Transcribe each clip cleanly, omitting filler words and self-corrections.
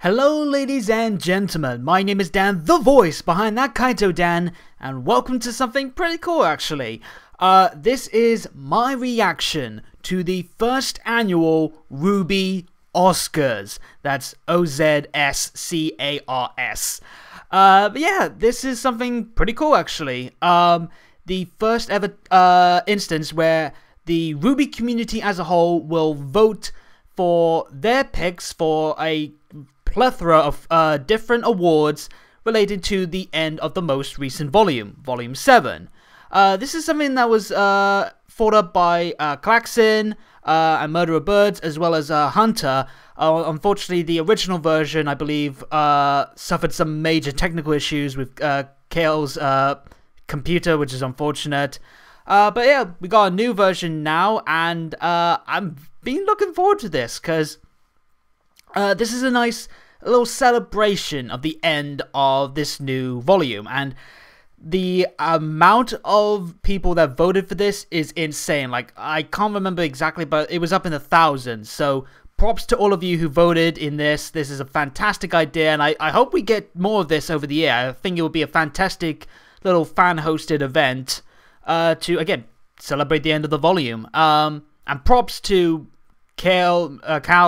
Hello ladies and gentlemen, my name is Dan, the voice behind that Kaito Dan, and welcome to something pretty cool actually. This is my reaction to the first annual RWBY Oscars. That's OZSCARS. But yeah, this is something pretty cool actually. The first ever instance where the RWBY community as a whole will vote for their picks for a plethora of different awards related to the end of the most recent volume, Volume 7. This is something that was thought up by Klaxon and Murderer Birds, as well as Hunter. Unfortunately, the original version, I believe, suffered some major technical issues with Kale's computer, which is unfortunate. But yeah, we got a new version now, and I've been looking forward to this, because this is a nice little celebration of the end of this new volume, and the amount of people that voted for this is insane. Like, I can't remember exactly, but it was up in the thousands, so props to all of you who voted in this. This is a fantastic idea, and I hope we get more of this over the year. I think it will be a fantastic little fan-hosted event to, again, celebrate the end of the volume. And props to Cal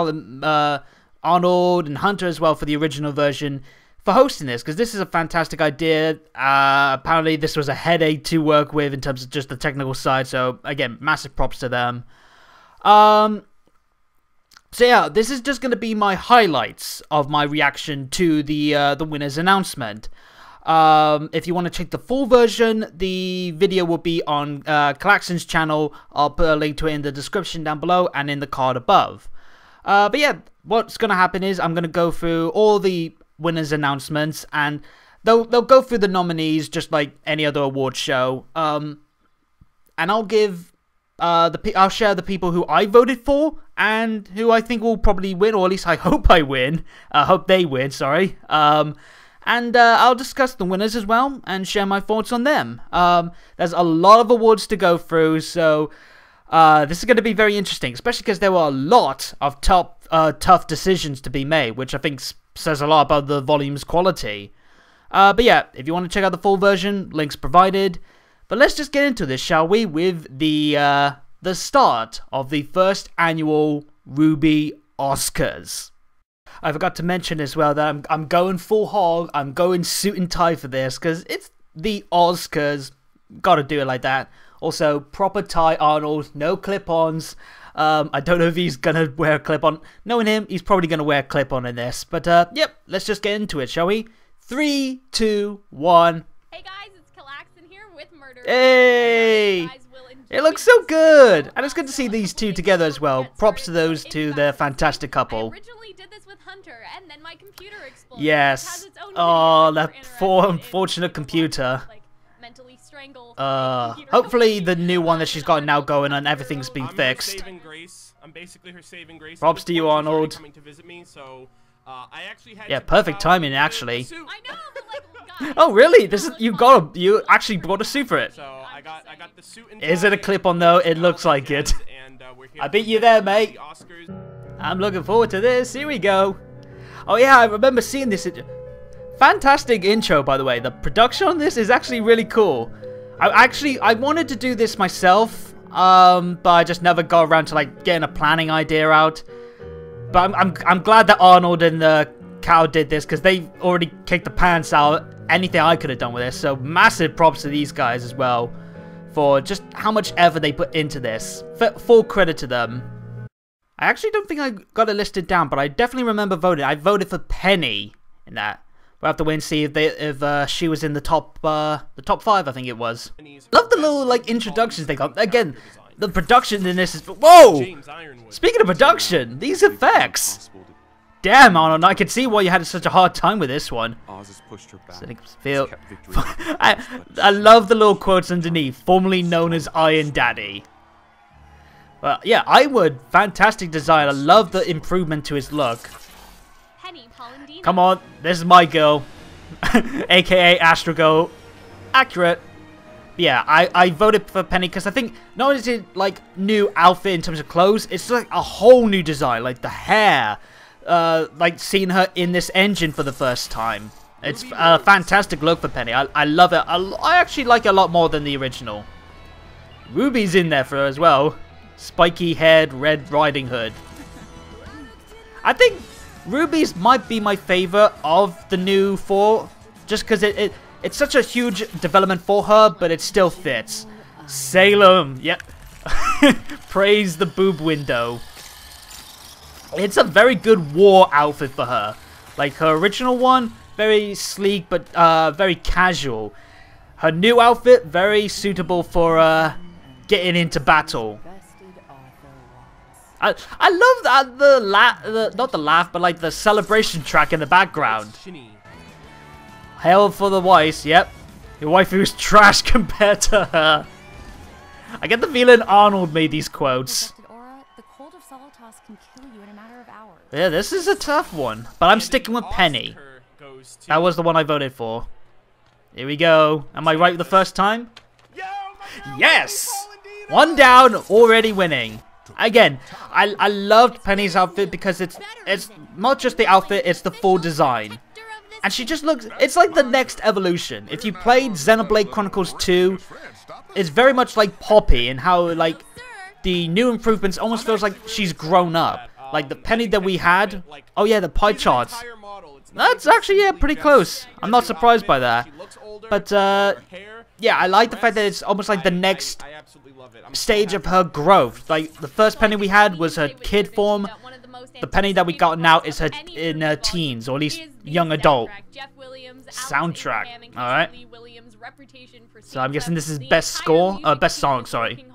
and Arnold and Hunter as well for the original version for hosting this, because this is a fantastic idea. Apparently this was a headache to work with in terms of just the technical side, so again, massive props to them. So yeah, this is just going to be my highlights of my reaction to the winner's announcement. If you want to check the full version, the video will be on Klaxon's channel. I'll put a link to it in the description down below and in the card above. But yeah, what's going to happen is I'm going to go through all the winners' announcements, and they'll go through the nominees just like any other award show. And I'll give I'll share the people who I voted for and who I think will probably win, or at least I hope I win. Hope they win. Sorry. And I'll discuss the winners as well and share my thoughts on them. There's a lot of awards to go through, so this is going to be very interesting, especially because there were a lot of tough decisions to be made, which I think says a lot about the volume's quality. But yeah, if you want to check out the full version, links provided. But let's just get into this, shall we, with the start of the first annual RWBY Oscars. I forgot to mention as well that I'm going full hog. I'm going suit and tie for this because it's the Oscars. Gotta do it like that. Also, proper tie Arnold, no clip-ons. I don't know if he's gonna wear a clip-on. Knowing him, he's probably gonna wear a clip-on in this. But yep, let's just get into it, shall we? 3, 2, 1. Hey guys, it's Klaxon here with Murder. Hey! It looks so good! And it's good to see these two together as well. Props to those two, they're a fantastic couple. I originally did this with Hunter, and then my computer exploded. Yes. Oh, that poor unfortunate computer. Hopefully the new one that she's got now going and everything's been fixed. I'm basically her saving grace. Props to you, Arnold. Coming to visit me, so I actually had yeah, perfect timing actually. I know, but like, guys, oh really? This is you actually bought a suit for it. So I got the suit and Is it a clip-on though? It looks like it. And, I beat you there, mate. I'm looking forward to this. Here we go. Oh yeah, I remember seeing this. Fantastic intro, by the way. The production on this is actually really cool. I wanted to do this myself, but I just never got around to like getting a planning idea out. But I'm glad that Arnold and Cal did this, because they already kicked the pants out anything I could have done with this. So massive props to these guys as well for just how much effort they put into this. Full credit to them. I actually don't think I got it listed down, but I definitely remember voting. I voted for Penny in that. We'll have to wait and see if she was in the top 5, I think it was. Love the little like introductions they got. Again, the production in this is whoa. Speaking of production, these effects. Damn, Arnold, I could see why you had such a hard time with this one. I love the little quotes underneath. Formerly known as Iron Daddy. Well, yeah, Ironwood, fantastic design. I love the improvement to his look. Come on, this is my girl, aka Astrago. Accurate. Yeah, I voted for Penny because I think not only is it like new outfit in terms of clothes, it's like a whole new design, like the hair, like seeing her in this engine for the first time. It's a fantastic look for Penny. I love it. I actually like it a lot more than the original. Ruby's in there for her as well. Spiky haired Red Riding Hood. I think Ruby's might be my favorite of the new 4. Just because it's such a huge development for her, but it still fits. Salem. Yep. Praise the boob window. It's a very good war outfit for her. Like her original one, very sleek but very casual. Her new outfit, very suitable for getting into battle. I love that not the laugh, but like the celebration track in the background. Hail for the Weiss, yep. Your waifu's trash compared to her. I get the feeling Arnold made these quotes. Yeah, this is a tough one, but I'm sticking with Penny. That was the one I voted for. Here we go. Am I right the first time? Yes! 1 down, already winning. Again, I loved Penny's outfit because it's not just the outfit, it's the full design. And she just looks, it's like the next evolution. If you played Xenoblade Chronicles 2, it's very much like Poppy and how like the new improvements almost feels like she's grown up. Like the Penny that we had, oh yeah, the pie charts. That's actually, yeah, pretty close. I'm not surprised by that. But, yeah, I like the fact that it's almost like the next stage of her growth. Like, the first Penny we had was her kid form. The Penny that we got now is her in her teens, or at least young adult. Soundtrack, alright. So I'm guessing this is best score, best song, sorry.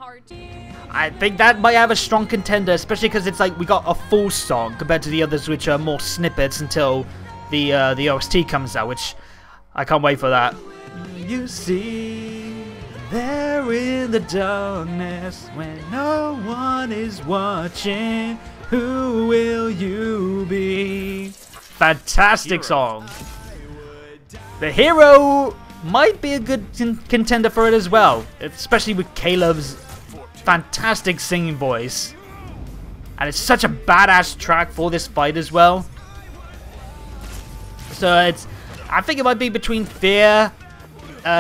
I think that might have a strong contender, especially because it's like we got a full song compared to the others, which are more snippets until the OST comes out, which I can't wait for that. You see, there in the darkness when no one is watching, who will you be? Fantastic song. The Hero might be a good contender for it as well, especially with Caleb's fantastic singing voice. And it's such a badass track for this fight as well. So I think it might be between Fear,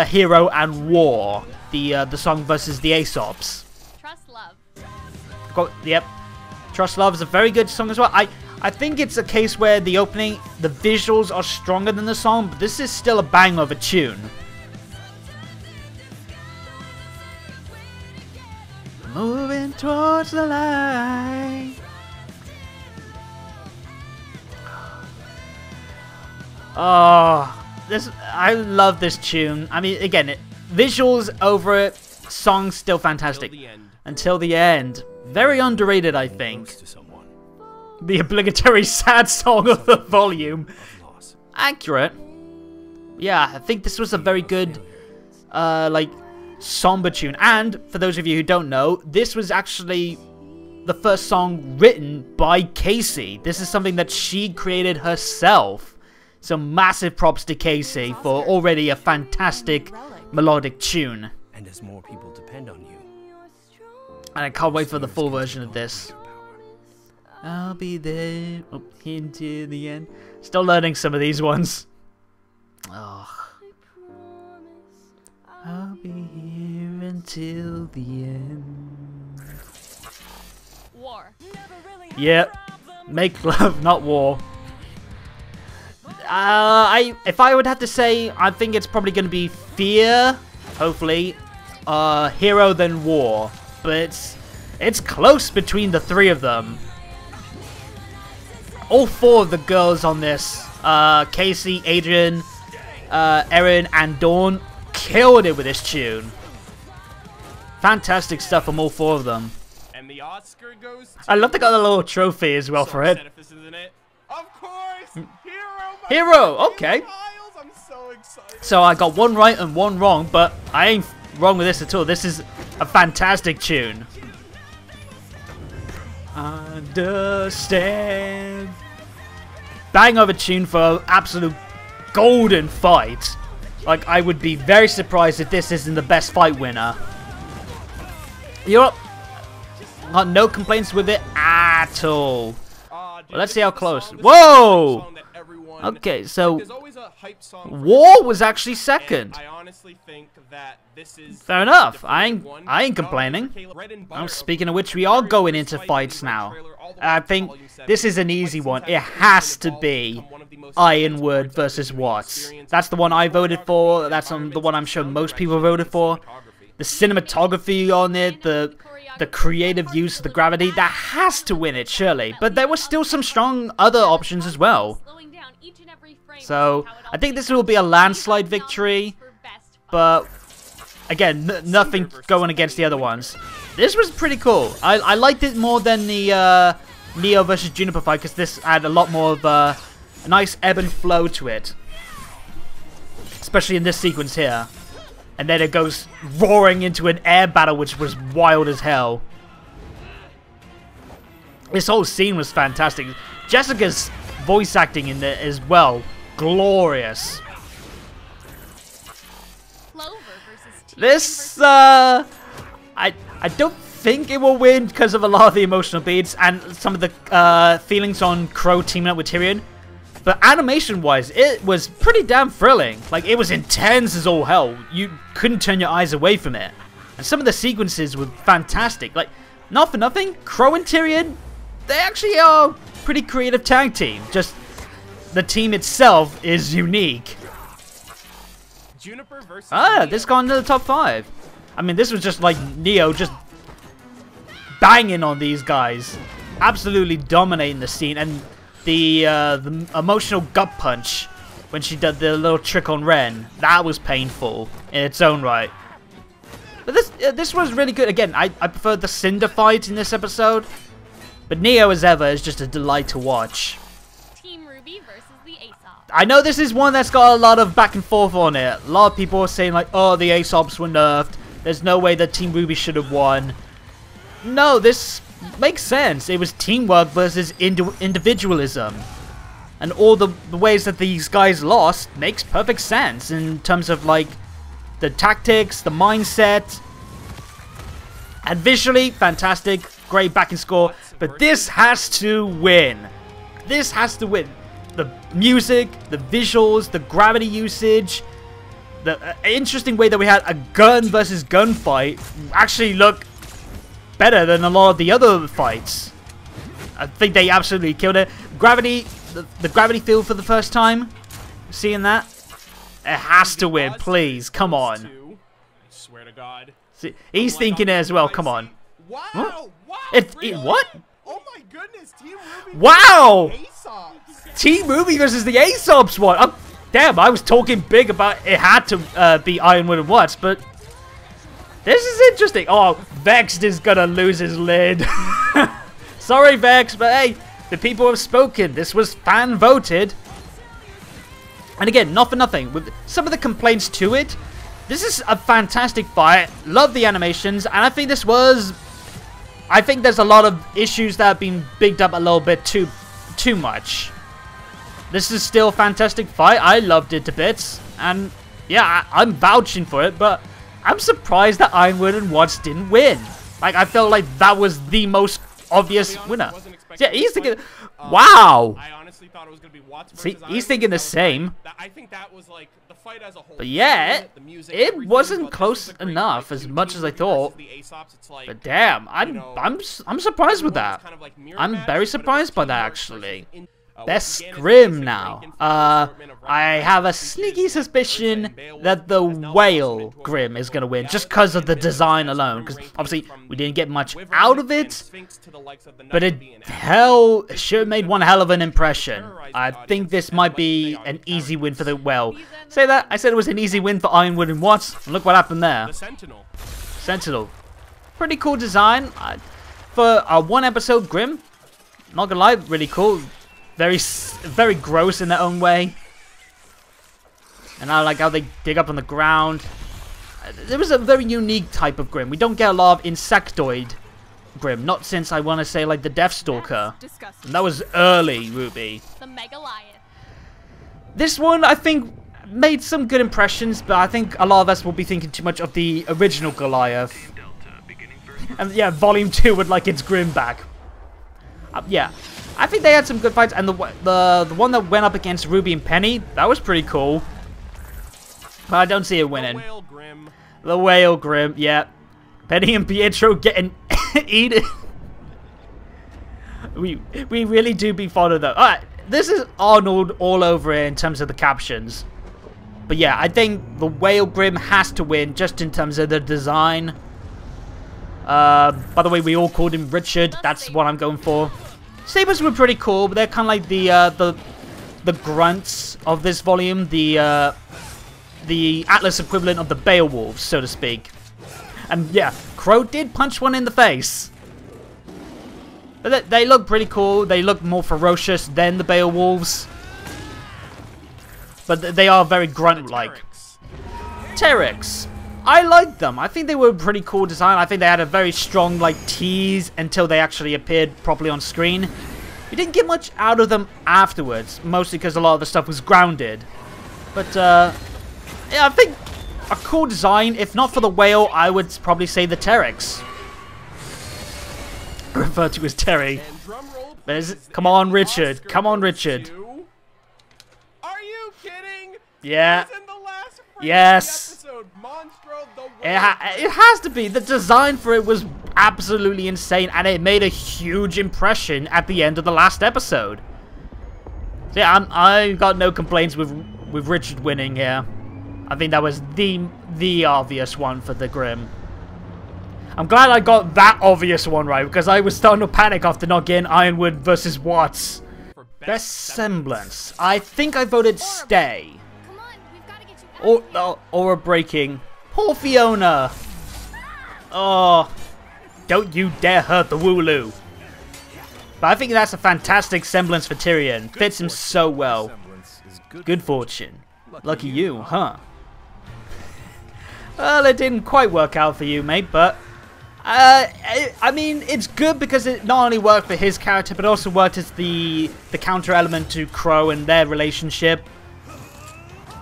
Hero, and War. The song versus the Aesops. Trust Love. Yep. Trust Love is a very good song as well. I think it's a case where the opening, the visuals are stronger than the song, but this is still a bang of a tune. Moving towards the light. Oh, I love this tune. I mean, again, visuals over it, songs still fantastic. Until the end. Very underrated, I think. The obligatory sad song of the volume. Accurate. Yeah, I think this was a very good, like, somber tune. And, for those of you who don't know, this was actually the first song written by Casey. This is something that she created herself. So massive props to Casey for already a fantastic melodic tune. And as more people depend on you. And I can't wait for the full version of this. I'll be there into the end. Still learning some of these ones. Oh. I'll be here until the end. War. Yep. Make love, not war. If I would have to say, I think it's probably going to be Fear, hopefully, Hero, then War. But it's close between the three of them. All four of the girls on this, Casey, Adrian, Erin, and Dawn, killed it with this tune. Fantastic stuff from all four of them. And the Oscar goes to I love they got a little trophy as well for it. Of course, Hero, okay. I'm so excited. So I got one right and one wrong, but I ain't wrong with this at all. This is a fantastic tune. Understand. Bang of a tune for an absolute golden fight. Like, I would be very surprised if this isn't the best fight winner. You're up. Got no complaints with it at all. dude, let's this see is how the close. song- this is the Whoa! song that everyone- Okay, so There's always a hype song for War this was song, actually second. and I honestly think that this is Fair the enough. definitive one. I ain't Not complaining. only for Caleb, Bread and Well, Butter speaking of of which, we are very going first into fight fights in the now. trailer all the way I up to think Volume 7. this is an Fight easy scenes one. have It become has to evolved be become one of the most Ironwood intense parts versus of the Watts. experience. That's the one I voted for. That's the Environments, one I'm sure sound most people direction, voted for. cinematography. The cinematography on it, the creative use of the gravity, that has to win it, surely. But there were still some strong other options as well. So, I think this will be a landslide victory, but again, nothing going against the other ones. This was pretty cool. I liked it more than the Neo versus Juniper fight, because this had a lot more of a nice ebb and flow to it. Especially in this sequence here. And then it goes roaring into an air battle, which was wild as hell. This whole scene was fantastic. Jessica's voice acting in there as well, glorious. This, I don't think it will win because of a lot of the emotional beats and some of the feelings on Crow teaming up with Tyrion. But animation-wise, it was pretty damn thrilling. Like, it was intense as all hell. You couldn't turn your eyes away from it. And some of the sequences were fantastic. Like, not for nothing, Crow and Tyrion, they actually are a pretty creative tag team. Just, the team itself is unique. Juniper versus This got into the top 5. I mean, this was just like Neo just banging on these guys. Absolutely dominating the scene. And the emotional gut punch when she did the little trick on Ren, that was painful in its own right. But this was really good. Again, I preferred the Cinder fight in this episode. But Neo, as ever, is just a delight to watch. Team Ruby versus the Aesop. I know this is one that's got a lot of back and forth on it. A lot of people are saying like, oh, the Aesops were nerfed. There's no way that Team Ruby should have won. No, this makes sense. It was teamwork versus individualism. And all the ways that these guys lost makes perfect sense in terms of like the tactics, the mindset. And visually, fantastic. Great backing score. But this has to win. This has to win. The music, the visuals, the gravity usage, the interesting way that we had a gun versus gun fight actually look better than a lot of the other fights. I think they absolutely killed it. Gravity, the gravity field for the first time. Seeing that? It has to win, please. Come on. I swear to God. See, he's thinking it as well. Come on. Wow! Huh? Wow! It really? what? Oh my goodness! Team Ruby. Wow! versus Aesops. Team Ruby versus the Aesops one. Oh, damn, I was talking big about it had to be Ironwood and Watts, but this is interesting. Oh, Vexed is gonna lose his lid. Sorry, Vex, but hey, the people have spoken. This was fan voted. And again, not for nothing. With some of the complaints to it, this is a fantastic fight. Love the animations, and I think this was... I think there's a lot of issues that have been bigged up a little bit too much. This is still a fantastic fight. I loved it to bits. And yeah, I'm vouching for it, but I'm surprised that Ironwood and Watts didn't win. Like, I felt like that was the most obvious winner. Yeah, he's thinking... Wow! I honestly thought it was gonna be Watts versus See, he's Ironwood. thinking the That was same. I think that was like the fight as a whole. But yeah, The music, it everything, wasn't but this close was a great enough fight. as Team much as I Ruby thought. versus the Aesops, it's like, But damn, you know, I'm surprised with everyone was that. kind of like mirror I'm match, very but it was surprised by that, teamwork actually. versus in- Best once again, it's Scrim basic now. Rankin for the assortment of I round have a matches, sneaky which is suspicion Listen, Beowulf that the has now Whale blossomed into a Grim is going to win, reality. just because of the And design Beowulf alone. has Because Grim ranking obviously from we didn't get much Wyvern out of and it, Sphinx to the likes of the but it Niobe and hell Aphrodite. sure made one hell of an impression. I think this might be an easy win for the Whale. Say that, I said it was an easy win for Ironwood and Watts, and look what happened there. The Sentinel. Sentinel. Pretty cool design. For a one episode Grim, not gonna lie, really cool. Very gross in their own way. And I like how they dig up on the ground. It was a very unique type of Grim. We don't get a lot of insectoid Grim. Not since, I want to say, like the Deathstalker. Disgusting. And that was early Ruby. The Megalion. This one, I think, made some good impressions, but I think a lot of us will be thinking too much of the original Goliath. And yeah, Volume 2 would like its Grim back. Yeah. I think they had some good fights, and the one that went up against Ruby and Penny, that was pretty cool. But I don't see it winning. Whale Grim. The Whale Grim, yeah. Penny and Pietro getting eaten. we really do be fond of them. Alright, this is Arnold all over it in terms of the captions. But yeah, I think the Whale Grim has to win just in terms of the design. By the way, we all called him Richard. That's what I'm going for. Sabers were pretty cool, but they're kind of like the grunts of this volume, the Atlas equivalent of the Beowulfs, so to speak. And yeah, Crow did punch one in the face. But they look pretty cool. They look more ferocious than the Beowulfs. But they are very grunt-like. Terex. I like them. I think they were a pretty cool design. I think they had a very strong like tease until they actually appeared properly on screen. We didn't get much out of them afterwards, mostly because a lot of the stuff was grounded. But yeah, I think a cool design. If not for the whale, I would probably say the Terex. Referred to as Terry. Come on, Richard. Come on, Richard. Are you kidding? Yeah. He's in the last Yes. episode. Monstro the It has to be. The design for it was absolutely insane, and it made a huge impression at the end of the last episode. So yeah, I got no complaints with Richard winning here. I think that was the obvious one for the Grim. I'm glad I got that obvious one right, because I was starting to panic after not getting Ironwood versus Watts. Best semblance. I think I voted Stay. Come on, we've got to get you out. Or a breaking. Poor Fiona. Oh, don't you dare hurt the Wooloo. But I think that's a fantastic semblance for Tyrion. Fits him so well. Good fortune. Lucky you, huh? Well, it didn't quite work out for you, mate, but I mean, it's good because it not only worked for his character, but also worked as the counter element to Crow and their relationship.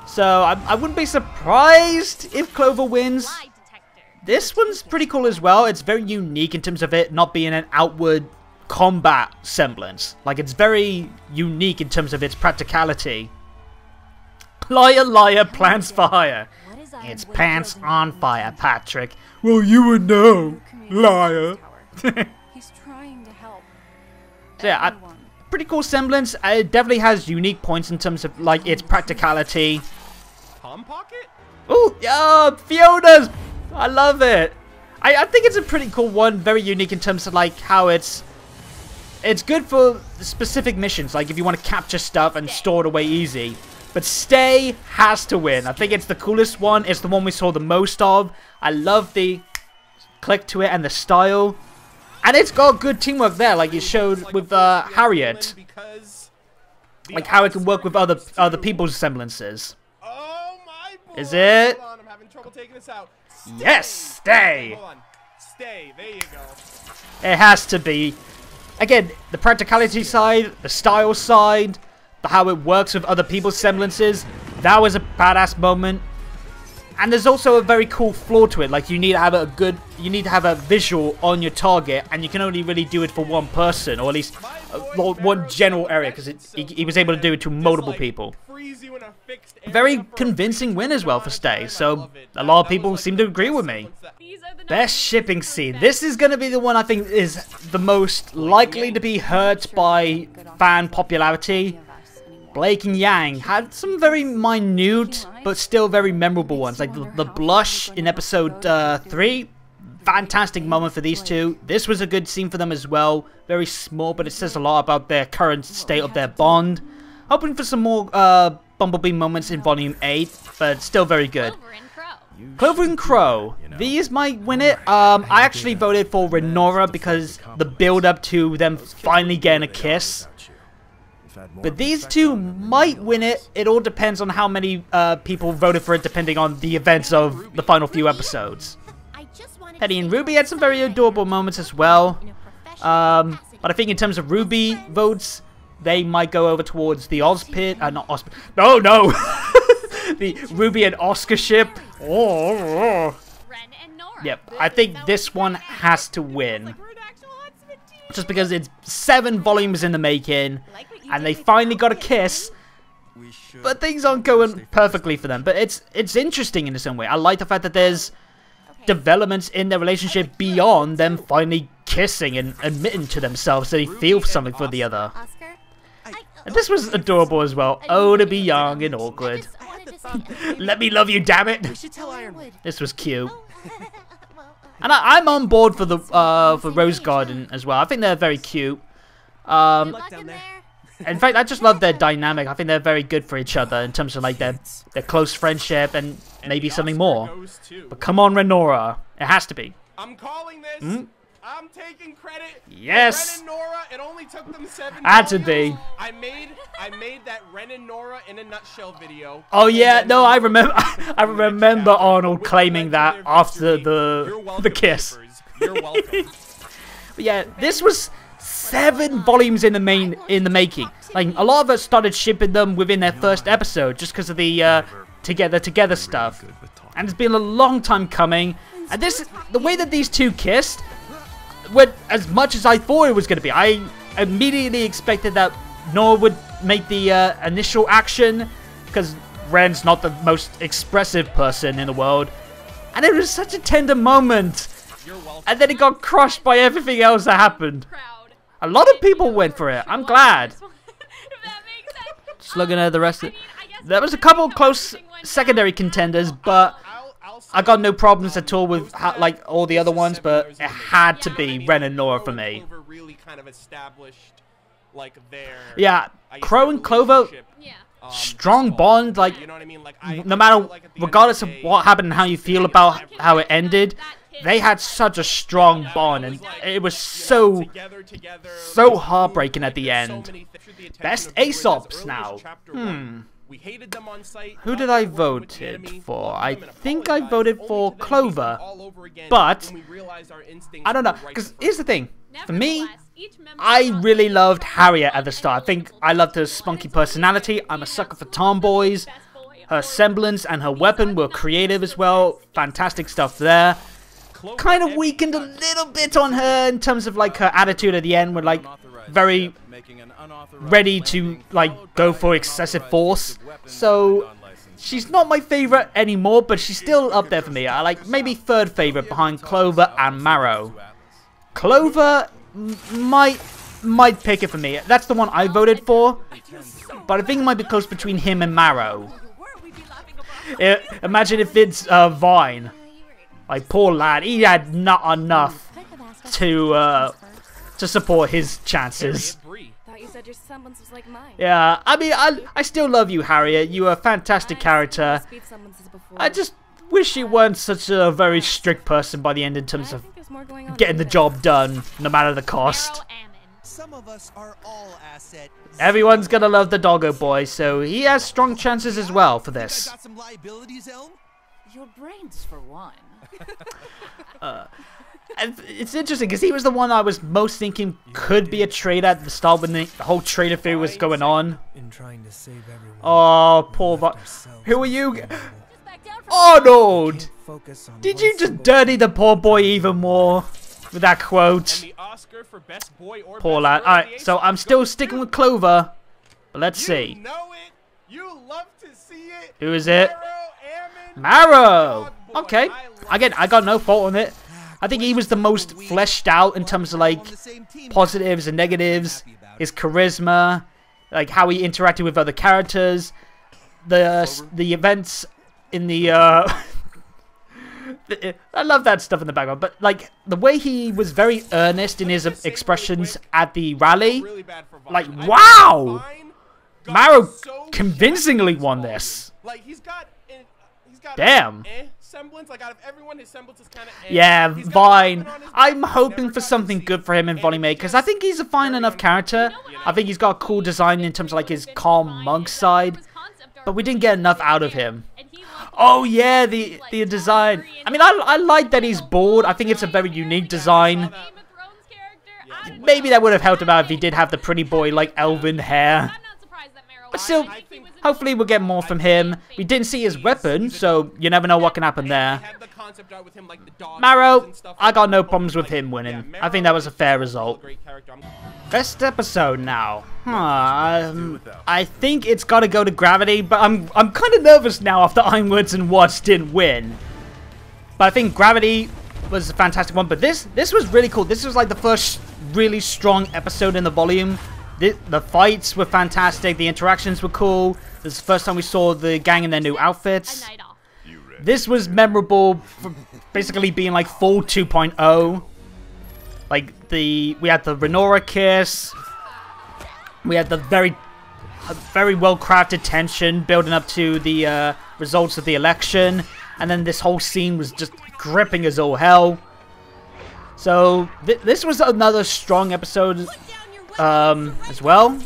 So I wouldn't be surprised if Clover wins. Lie detector. This one's pretty cool as well. It's very unique in terms of it not being an outward combat semblance. Like, it's very unique in terms of its practicality. Liar, liar, plans for hire. It's pants on fire, Patrick. Well, you would know, liar. He's trying to help. So yeah, pretty cool semblance. It definitely has unique points in terms of like its practicality. Palm Pocket? Ooh, yeah, Fiona's. I love it. I think it's a pretty cool one. Very unique in terms of like how it's good for specific missions. Like if you want to capture stuff and store it away easy. But Stay has to win. I think it's the coolest one. It's the one we saw the most of. I love the click to it and the style. And it's got good teamwork there, like you showed with Harriet. Like how it can work with other people's semblances. Oh my boy. Is it? Hold on, I'm having trouble taking this out. Stay. Yes, Stay. Hold on. Stay. There you go. It has to be. Again, the practicality side, the style side, how it works with other people's semblances. That was a badass moment. And there's also a very cool flaw to it. Like you need to have a visual on your target, and you can only really do it for one person, or at least one general area, because he was able to do it to multiple people. Very convincing win as well for Stay. So a lot of people seem to agree with me. Best shipping scene. This is going to be the one I think is the most likely to be hurt by fan popularity. Blake and Yang had some very minute but still very memorable ones, like the blush in episode 3. Fantastic moment for these two. This was a good scene for them as well. Very small, but it says a lot about their current state of their bond. Hoping for some more Bumblebee moments in Volume 8, but still very good. Clover and Crow. Clover and Crow. These might win it. I actually voted for Renora because the build-up to them finally getting a kiss. But these two might win it. It all depends on how many people voted for it, depending on the events of the final few episodes. Penny and Ruby had some very adorable moments as well. But I think in terms of Ruby votes, they might go over towards the Ozpit. Not Ozpit. No, no! The Ruby and Oscar ship. Oh. Ren and Nora. Yep, I think this one has to win. just because it's 7 volumes in the making, and they finally got a kiss. But things aren't going perfectly for them. But it's interesting in its own way. I like the fact that there's developments in their relationship beyond them finally kissing and admitting to themselves that they feel something for the other. Oscar? And this was adorable as well. Oh, to be young and awkward. I wanted to see Let me love you, damn it. We should tell Iron Man. This was cute. And I'm on board for the for Rose Garden as well. I think they're very cute. Good luck in there. In fact, I just love their dynamic. I think they're very good for each other in terms of like their close friendship and maybe the something Oscar more. goes to- But come on, Renora. It has to be. I'm calling this. Hmm? I'm taking credit. Yes. Ren and Nora. It only took them 7 Had to volumes. be. I made that Ren and Nora in a nutshell video. Oh yeah, And no, then I remember. I the next remember chapter, Arnold which claiming led that to their after victory. You're the welcome, kiss. papers. You're welcome. But yeah, this was 7 volumes in the making. Like a lot of us started shipping them within their first episode just because of the together stuff. And it's been a long time coming. And the way that these two kissed, went as much as I thought it was going to be. I immediately expected that Nora would make the initial action because Ren's not the most expressive person in the world. And it was such a tender moment. You're welcome. And then it got crushed by everything else that happened. Proud. A lot of people went for it. I'm glad. If that makes sense. Just looking at the rest of it. I guess There was a couple close secondary contenders, but I'll I got no problems at all with like all the other ones, but it had to be Ren and Nora for me. Clover really kind of established like their Yeah, I guess Crow their and Clover, relationship, Yeah. strong bond, like you know what I mean? Like no matter, feel like at the end regardless of the day, what happened and how you feel about how it ended, they had such a strong bond, and it was so so heartbreaking at the end. Best Aesops now. Who did I voted for? I think I voted for Clover, but I don't know, because here's the thing. For me, I really loved Harriet at the start. I think I loved her spunky personality. I'm a sucker for tomboys. Her semblance and her weapon were creative as well. Fantastic stuff there. Kind of weakened a little bit on her in terms of like her attitude at the end, where like very ready to like go for excessive force. So she's not my favorite anymore, but she's still up there for me. I like maybe 3rd favorite behind Clover and Marrow. Clover might pick it for me. That's the one I voted for, but I think it might be close between him and Marrow. Imagine if it's Vine. Like, poor lad, he had not enough to support his chances. Thought you said your semblance was like mine. Yeah, I mean, I still love you, Harriet. You are a fantastic character. Speed semblances before. I just wish you weren't such a very strict person by the end in terms I of think there's more going on getting the here. job done, no matter the cost. Some of us are all asset. Everyone's gonna love the Doggo Boy, so he has strong chances as well for this. I got some liabilities, Elm. Your brains, for one. And it's interesting because he was the one I was most thinking could be a traitor at the start when the whole traitor theory was going on. In trying to save everyone. Oh, poor Who are you? Back down from Arnold! Focus on Did one you just single dirty the poor boy even more with that quote? the Oscar for best boy or Poor best lad. girl in the Alright, so I'm Aesops still goes sticking to- with Clover. But let's You see. know it. You love to see it. Who is it? Marrow Ammon. Marrow! God, boy, Okay. I love Again, I got no fault on it. I think he was the most fleshed out in terms of like On the same team. positives and negatives, his charisma, like how he interacted with other characters, the events in the I love that stuff in the background, but like the way he was very earnest in his expressions at the rally, really bad for Vine. like, I think wow! Vine got Marrow so convincingly jacked won this this. volume. Like he's got Damn. semblance. Like out of everyone, his semblance is kind of Yeah, Vine. I'm hoping for something good for him in Volume 8, because I think he's a fine enough character. I think he's got a cool design in terms of like his calm monk side, but we didn't get enough out of him. Oh yeah, the design. I mean, I like that he's bald. I think it's a very unique design. Maybe that would have helped him out if he did have the pretty boy like elven hair. But still, hopefully we'll get more from him. We didn't see his weapon, so you never know what can happen there. concept art with him, like the dog Marrow, and stuff I like got that. no problems with Like, him winning. yeah, I think that was a fair Marrow is result. a great character. Best episode now. I think it's got to go to Gravity, but I'm kind of nervous now after Ironwoods and Watts didn't win. But I think Gravity was a fantastic one. But this was really cool. This was like the first really strong episode in the volume. The fights were fantastic. The interactions were cool. This is the first time we saw the gang in their new outfits. A night off. This was memorable for basically being like full 2.0. Like we had the Renora kiss. We had the very well crafted tension building up to the results of the election, and then this whole scene was just gripping as all hell. So this was another strong episode as well.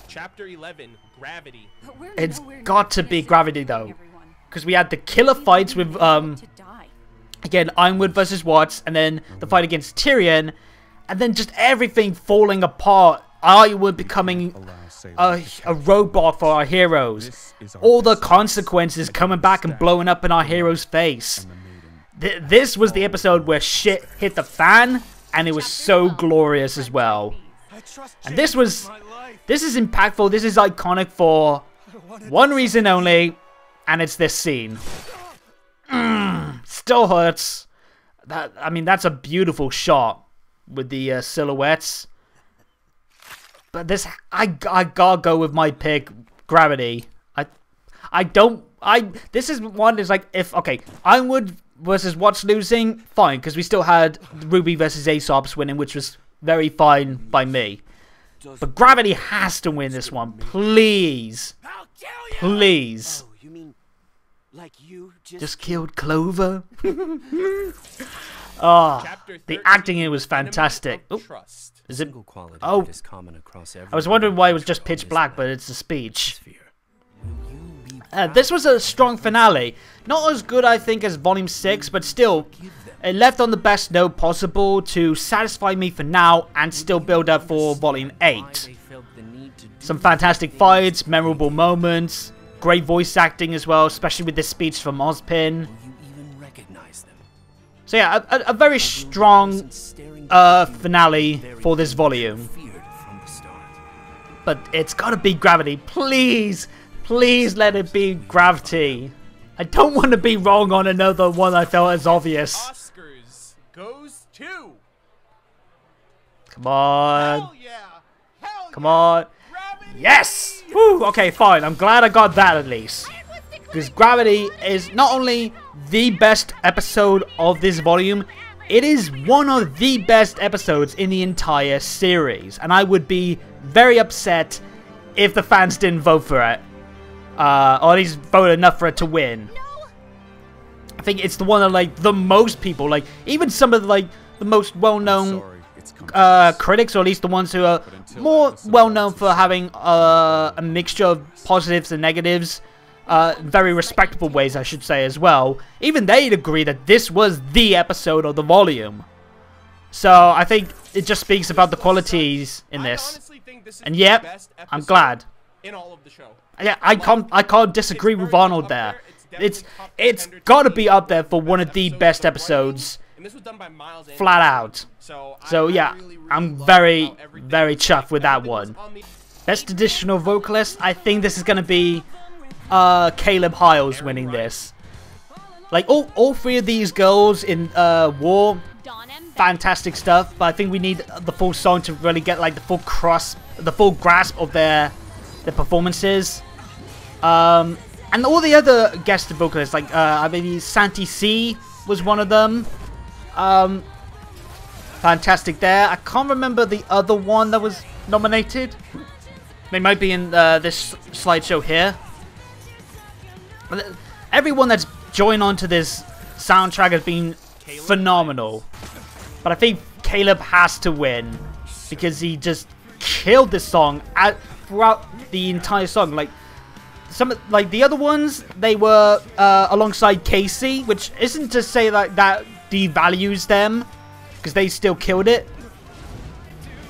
Chapter 11, Gravity. But we're It's nowhere got to near be this Gravity thing, though, everyone. because we had the killer fights with To die. again Ironwood versus Watts, and then the fight against Tyrion, and then just everything falling apart. Ironwood becoming a robot for our heroes. All the consequences coming back and blowing up in our hero's face. This was the episode where shit hit the fan, and it was so glorious as well. And this is impactful. This is iconic for one reason only, and it's this scene. Still hurts. I mean, that's a beautiful shot with the silhouettes. But this, I gotta go with my pick, Gravity. This is one that's like, okay, Ironwood versus Watts losing, fine, because we still had Ruby versus Aesop's winning, which was very fine by me. But Gravity has to win this one, please. Please. Oh, you mean like you Just killed Clover? Oh, Chapter the 13, acting in it was Enemy fantastic. of Oh, Trust. is it? Single quality Oh, that is common across every I was wondering why it was just pitch black, but it's a speech. sphere. This was a strong finale. Not as good, I think, as Volume 6, but still, it left on the best note possible to satisfy me for now and still build up for Volume 8. Some fantastic fights, memorable moments, great voice acting as well, especially with this speech from Ozpin. You even recognize them. So yeah, a very strong finale for this volume. Feared from the start. But it's gotta be Gravity. Please, please let it be Gravity. I don't want to be wrong on another one I felt as obvious. Oscars goes to. Come on. Hell yeah! Hell Come yeah! on. Gravity! Yes! Woo! Okay, fine. I'm glad I got that at least. Because Gravity is not only the best episode of this volume, it is one of the best episodes in the entire series. And I would be very upset if the fans didn't vote for it. Or at least vote enough for it to win. I think it's the one that, like, the most people, like, even some of, like, the most well-known critics, or at least the ones who are more well-known for having a mixture of positives and negatives, very respectable ways, I should say, as well. Even they'd agree that this was the episode of the volume. So I think it just speaks about the qualities in I this. honestly think this is And the yep, best I'm episode glad. in all of the show. Yeah, I can't disagree It's with very Arnold up there. definitely It's top it's contender to got to be be up there for one of the best of the episodes, volume, and this was done by Miles Anderson. flat out. So So yeah, I'm very chuffed with that one. Best additional vocalist, I think this is gonna be Caleb Hiles winning this. Like all three of these girls in War, Dawn and Beth. fantastic stuff. But I think we need the full song to really get like the full grasp of their performances. And all the other guest vocalists, like I believe Santi C was one of them. Fantastic there. I can't remember the other one that was nominated. They might be in this slideshow here. But everyone that's joined onto this soundtrack has been phenomenal. But I think Caleb has to win because he just killed this song throughout the entire song. Like the other ones, they were alongside Casey, which isn't to say like that devalues them because they still killed it.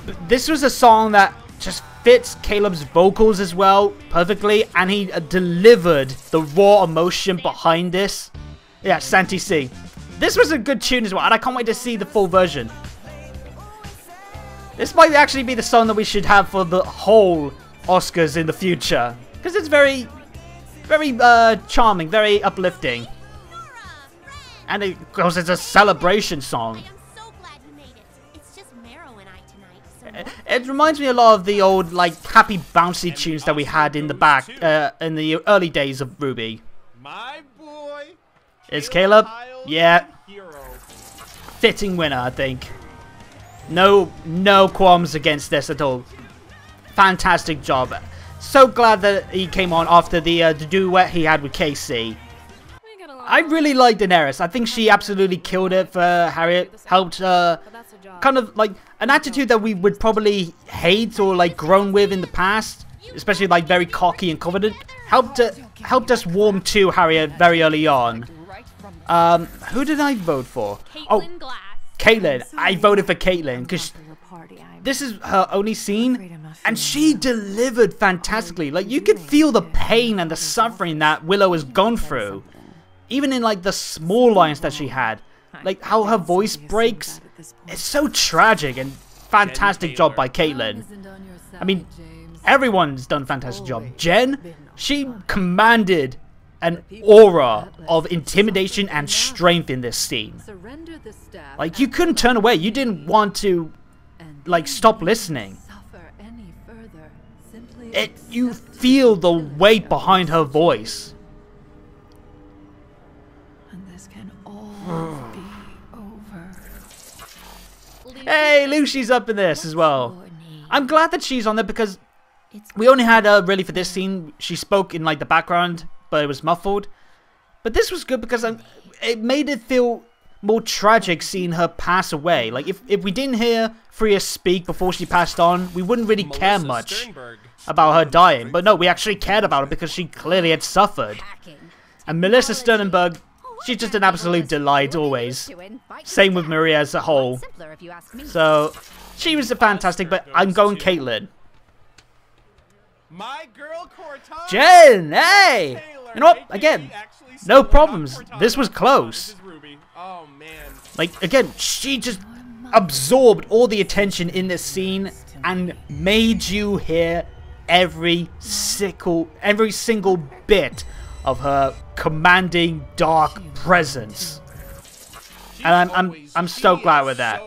But this was a song that just fits Caleb's vocals as well perfectly, and he delivered the raw emotion behind this. Yeah, Santi C. This was a good tune as well, and I can't wait to see the full version. This might actually be the song that we should have for the whole Oscars in the future, because it's very, very charming, very uplifting, and of course it's a celebration song. I am so glad you made it. It's just Marrow and I tonight. So It reminds me a lot of the old, like, happy bouncy tunes that we had in the back, in the early days of Ruby. My boy. Is Caleb? Hiles, Yeah. Hero. Fitting winner, I think. No qualms against this at all. Fantastic job. So glad that he came on after the duet he had with Casey. We got along. I really like Daenerys. I think she absolutely killed it for Harriet. Helped But that's her job. kind of like an attitude that we would probably hate or like grown with in the past, especially like very cocky and confident. Helped us warm to Harriet very early on. Who did I vote for? Oh, Caitlin Glass. Caitlyn. I voted for Caitlyn because this is her only scene, and she delivered fantastically. Like, you could feel the pain and the suffering that Willow has gone through, even in like the small lines that she had. Like how her voice breaks. It's so tragic, and fantastic job by Caitlyn. I mean, everyone's done a fantastic job. Jen, she commanded an aura of intimidation and strength in this scene. Like, you couldn't turn away. You didn't want to, like, stop listening. You feel the weight behind her voice. And this can all be over. Hey, Lucy's up in this as well. I'm glad that she's on there because we only had her really for this scene. She spoke in like the background, but it was muffled. But this was good because it made it feel more tragic seeing her pass away. Like if we didn't hear Freya speak before she passed on, we wouldn't really care Melissa much Sternberg. about her dying. But no, we actually cared about it because she clearly had suffered. And Melissa Sternberg, she's just an absolute delight always. Same with Maria as a whole. So she was fantastic, but I'm going Caitlyn. My girl Cortana. Jen, hey! Taylor, You know what? AKA Again, actually no still not problems. Cortana. This was close. This is Ruby. Oh man. Like, again, she just absorbed all the attention in this scene and made you hear every single bit of her commanding dark presence. And I'm so glad with that.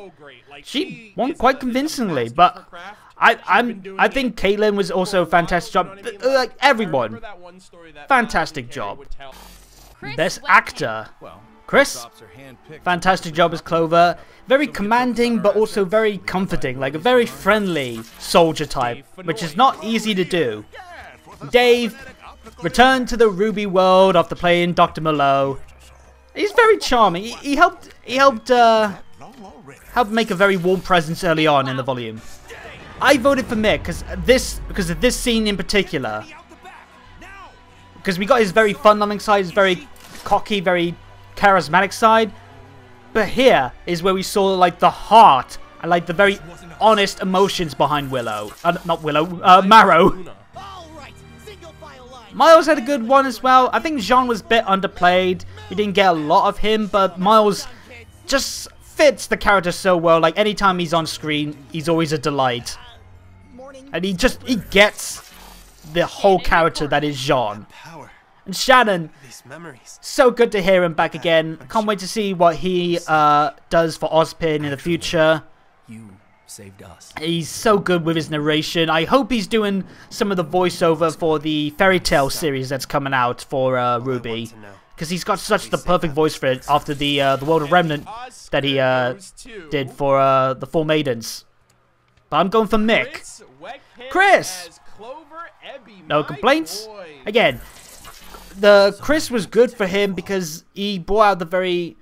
She won quite convincingly, but I think Caitlyn was also a fantastic job. Like everyone, fantastic job. Best actor, Chris. Fantastic job as Clover. Very commanding, but also very comforting. Like a very friendly soldier type, which is not easy to do. Dave returned to the Ruby world after playing Dr. Moreau. He's very charming. He helped make a very warm presence early on in the volume. I voted for Mick because of this scene in particular. Because we got his very fun-loving side, his very cocky, very charismatic side. But here is where we saw like the heart and like the very honest emotions behind Willow. Not Willow, Marrow. Miles had a good one as well. I think Jean was a bit underplayed. We didn't get a lot of him, but Miles just fits the character so well. Like anytime he's on screen, he's always a delight. And he gets the whole character that is Jean. And Shannon, so good to hear him back again. Can't wait to see what he does for Ozpin in the future. You saved us. He's so good with his narration. I hope he's doing some of the voiceover for the Fairy Tail series that's coming out for Ruby. Because he's got such the perfect voice for it after the World of Remnant that he did for the Four Maidens. But I'm going for Mick. Chris! No complaints? Again, the Chris was good for him because he brought out the very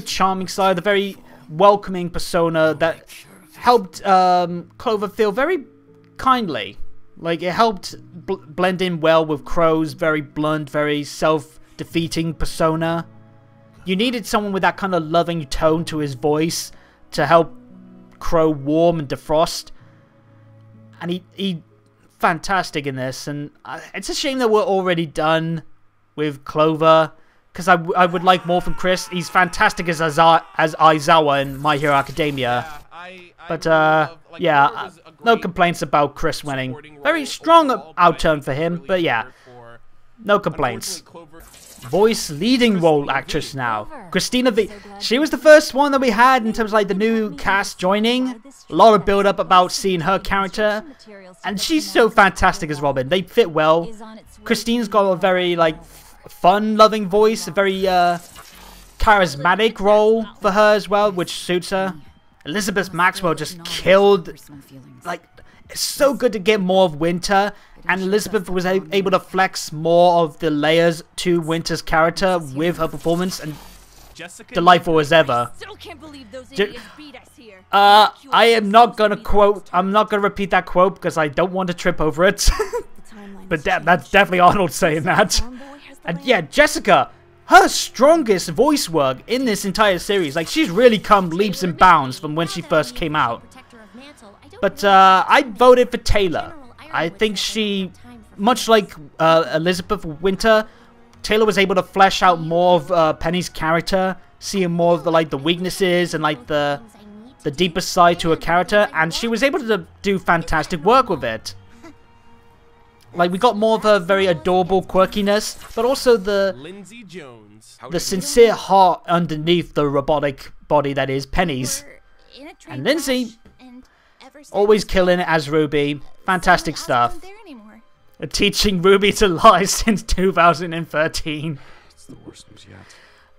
charming side, the very welcoming persona that helped Clover feel very kindly. Like, it helped blend in well with Crow's very blunt, very self-defeating persona. You needed someone with that kind of loving tone to his voice to help Crow warm and defrost. And he fantastic in this. And it's a shame that we're already done with Clover. because I would like more from Chris. He's fantastic as Aizawa in My Hero Academia. But yeah, no complaints about Chris winning. Very strong outturn for him, but yeah, no complaints. Voice leading role actress now, Christina V. She was the first one that we had in terms of like the new cast joining. A lot of build up about seeing her character, and she's so fantastic as Robin. They fit well. Christine's got a very like fun-loving voice, a very charismatic role for her as well, which suits her. Elizabeth Maxwell just killed. Like, it's so good to get more of Winter, and Elizabeth was able to flex more of the layers to Winter's character with her performance, and delightful as ever. I am not gonna quote. I'm not gonna repeat that quote because I don't want to trip over it. But that's definitely Arnold saying that. And yeah, Jessica, her strongest voice work in this entire series. Like, she's really come leaps and bounds from when she first came out. But I voted for Taylor. I think she, much like Elizabeth Winter, Taylor was able to flesh out more of Penny's character, seeing more of the weaknesses and like the deeper side to her character, and she was able to do fantastic work with it. Like, we got more of her very adorable quirkiness, but also the sincere heart underneath the robotic body that is Penny's. And Lindsay, always killing it as Ruby. Fantastic stuff. Teaching Ruby to lie since 2013.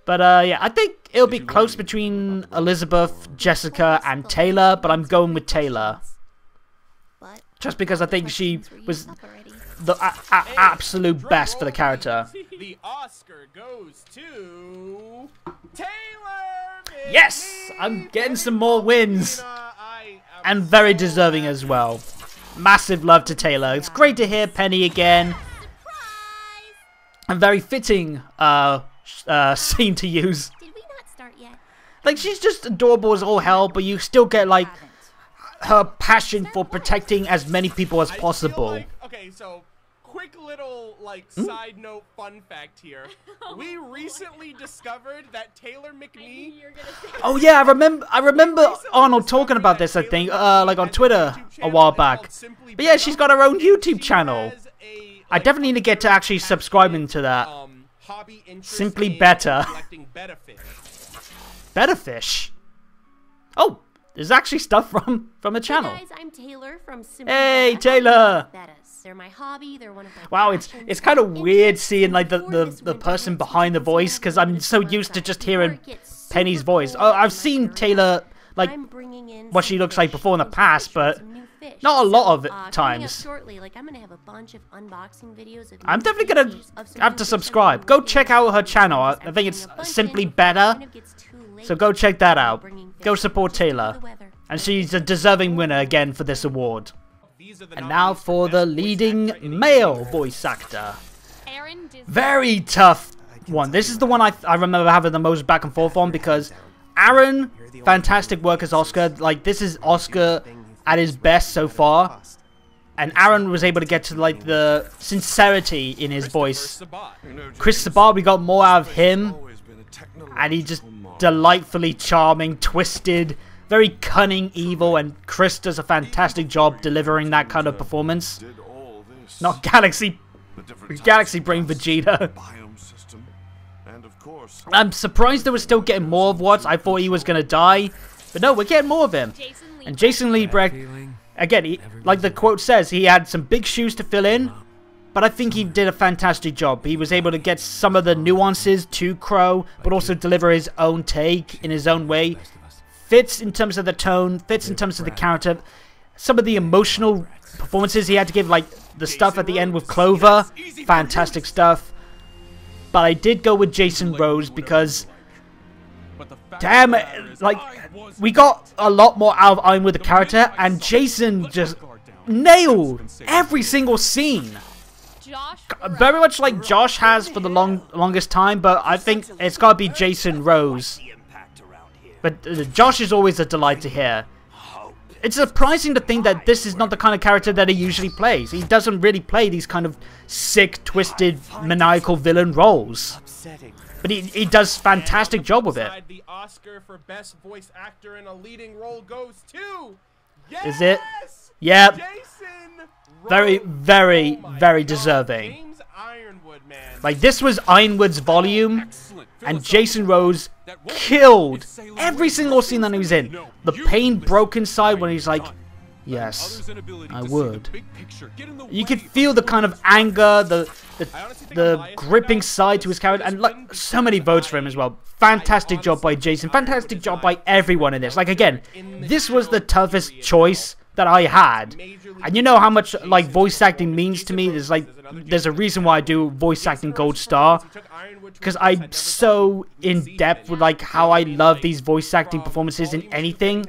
But yeah, I think it'll be close between Elizabeth, Jessica, and Taylor, but I'm going with Taylor. Just because I think she was the absolute best for the character. The Oscar goes to Taylor. Yes! I'm getting some more wins. And very deserving as well. Massive love to Taylor. It's great to hear Penny again. A very fitting scene to use. Did we not start yet? Like, she's just adorable as all hell, but you still get like her passion for protecting as many people as possible. Okay, so quick little side note fun fact here. We recently discovered that Taylor McNee. Oh yeah, I remember Arnold talking about this, I think, like on Twitter a while back. But yeah, she's got her own YouTube channel. I definitely need to get to actually subscribing to that. Simply Better. Better Fish. Oh, there's actually stuff from the channel. Hey guys, I'm Taylor from Simply Hey, Better. Taylor. They're my hobby. They're one of my Wow, passions. it's kind of weird seeing like Before this the winter person hits, behind the I'm voice, because I'm so planning used to just before hearing it gets Penny's super voice. cold Oh, in I've my seen area. Taylor like I'm bringing in what she some looks like fish before in the and past, pictures but of some new fish. not a lot of Coming up times. shortly, like I'm gonna have a bunch of unboxing videos of I'm new definitely gonna species of some have new to fish subscribe. I'm Go bringing check in. out her channel. I I'm think it's bringing a bunch Simply in. Better. Kind of gets too late So go check that out. bringing fish Go in support just due to Taylor. the weather. And she's a deserving winner again for this award. And now for the leading male voice actor. Very tough one. This is the one I remember having the most back and forth on, because Aaron, fantastic work as Oscar. Like, this is Oscar at his best so far. And Aaron was able to get to like the sincerity in his voice. Chris Sabat, we got more out of him. And he just delightfully charming, twisted, very cunning, evil, and Chris does a fantastic job delivering that kind of performance. Not Galaxy Brain Vegeta. I'm surprised they were still getting more of Watts. I thought he was going to die. But no, we're getting more of him. And Jason Liebrecht, again, like the quote says, he had some big shoes to fill in. But I think he did a fantastic job. He was able to get some of the nuances to Crow, but also deliver his own take in his own way. Fits in terms of the tone, fits in terms of the character. Some of the emotional performances he had to give, like the stuff at the end with Clover, fantastic stuff. But I did go with Jason Rose because, damn it, like, we got a lot more out of Iron with the character, and Jason just nailed every single scene. Very much like Josh has for the longest time, but I think it's got to be Jason Rose. But Josh is always a delight to hear. it's surprising to think that this is not the kind of character that he usually plays. He doesn't really play these kind of sick, twisted, maniacal villain roles. But he does fantastic job with it. The Oscar for best voice actor in a leading role goes to. Is it? Yep. Jason Very, very, very deserving. James Ironwood, man. Like, this was Ironwood's volume, and Jason Rose killed every single scene that he was in. The pain broke inside when he's like, yes, I would. You could feel the kind of anger, the gripping side to his character, and like so many votes for him as well. Fantastic job by Jason. Fantastic job by everyone in this. Like, again, this was the toughest choice that I had, and you know how much like voice acting means to me. There's a reason why I do voice acting gold star, because I'm so in depth with like how I love these voice acting performances in anything.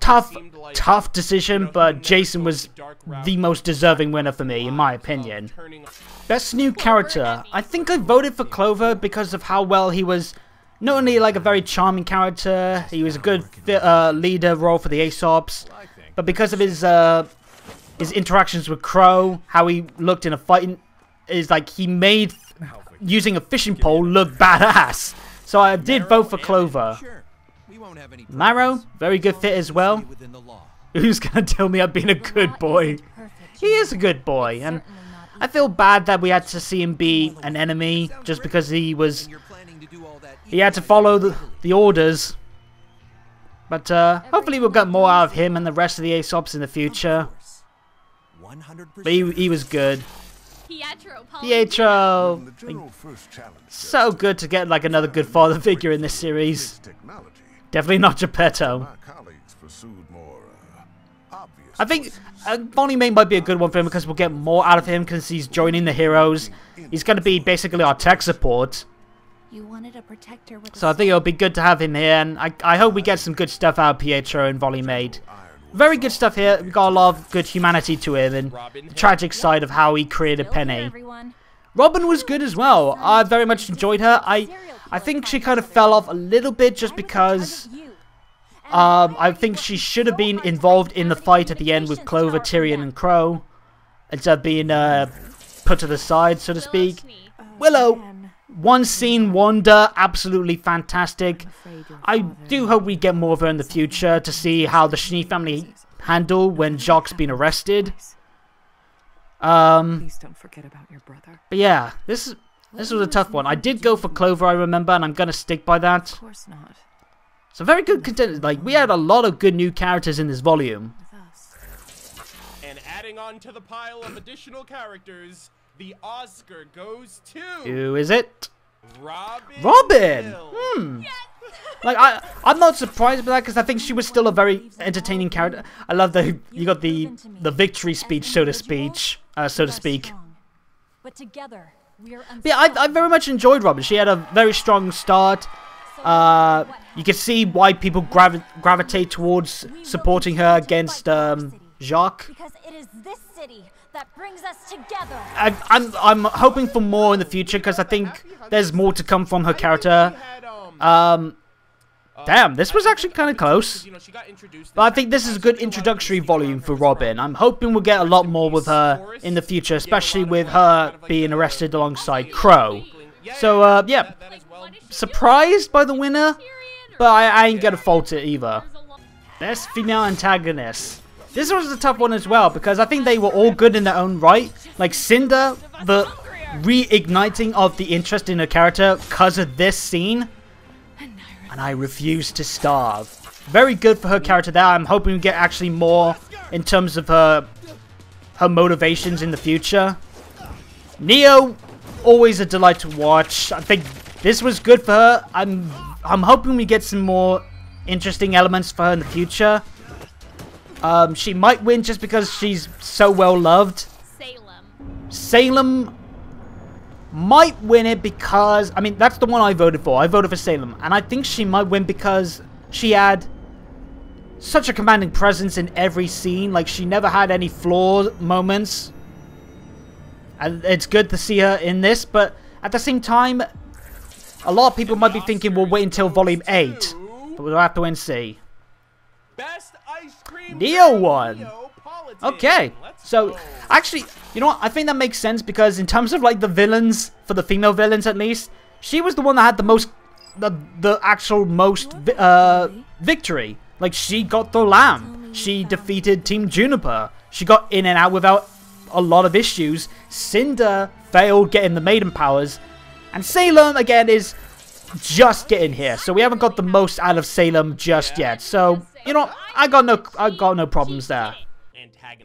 Tough decision, but Jason was the most deserving winner for me, in my opinion. Best new character. I think I voted for Clover because of how well he was. Not only like a very charming character, he was a good leader role for the Aesops, but because of his interactions with Crow, how he looked in a fight, is like he made using a fishing pole look badass. So I did vote for Clover. Marrow, very good fit as well. Who's gonna tell me I've been a good boy? He is a good boy, and I feel bad that we had to see him be an enemy just because he had to follow the orders. But hopefully we'll get more out of him and the rest of the Aesops in the future. But he was good. Pietro! So good to get like another good father figure in this series. Definitely not Geppetto. I think Volume 8 might be a good one for him because we'll get more out of him because he's joining the heroes. He's going to be basically our tech support. You wanted to protect her with So I think it'll be good to have him here, and I hope we get some good stuff out of Pietro in Volume 8. Very good stuff here. We got a lot of good humanity to him, and the tragic side of how he created Penny. Robin was good as well. I very much enjoyed her. I think she kind of fell off a little bit just because I think she should have been involved in the fight at the end with Clover, Tyrion, and Crow, instead of being put to the side, so to speak. Willow. One scene wonder, absolutely fantastic. I do hope we get more of her in the future to see how the Schnee family handle when Jacques been arrested. Please don't forget about your brother. But yeah, this was a tough one. I did go for Clover, I remember, and I'm gonna stick by that. Of course not. So very good content. Like, we had a lot of good new characters in this volume. And adding on to the pile of additional characters, the Oscar goes to... Who is it? Robin! Yes! Like, I'm not surprised by that because I think she was still a very entertaining character. I love that you got the victory speech, so to speak. But together, we're yeah, I very much enjoyed Robin. She had a very strong start. You can see why people gravitate towards supporting her against Jacques. Because it is this city that brings us together. I'm hoping for more in the future because I think there's more to come from her character. Damn, this was actually kind of close. But I think this is a good introductory volume for Robin. I'm hoping we'll get a lot more with her in the future, especially with her being arrested alongside Crow. So, yeah, surprised by the winner, but I ain't gonna fault it either. Best female antagonist. This was a tough one as well, because I think they were all good in their own right. Like, Cinder, the reigniting of the interest in her character because of this scene. And I refuse to starve. Very good for her character there. I'm hoping we get actually more in terms of her motivations in the future. Neo, always a delight to watch. I think this was good for her. I'm hoping we get some more interesting elements for her in the future. She might win just because she's so well loved. Salem might win it because, I mean, that's the one I voted for. I voted for Salem. And I think she might win because she had such a commanding presence in every scene. Like, she never had any flaw moments. And it's good to see her in this. But at the same time, a lot of people might be thinking we'll wait until Volume 8. But we'll have to wait and see. Best Neo won. Neapolitan. Okay, Let's so go. actually, you know what? I think that makes sense because in terms of like the villains, for the female villains at least, she was the one that had the most, the actual most victory. Like she got the lamp, she defeated Team Juniper, she got in and out without a lot of issues. Cinder failed getting the maiden powers, and Salem again is just getting here. So we haven't got the most out of Salem just yet. So you know, I got no problems there.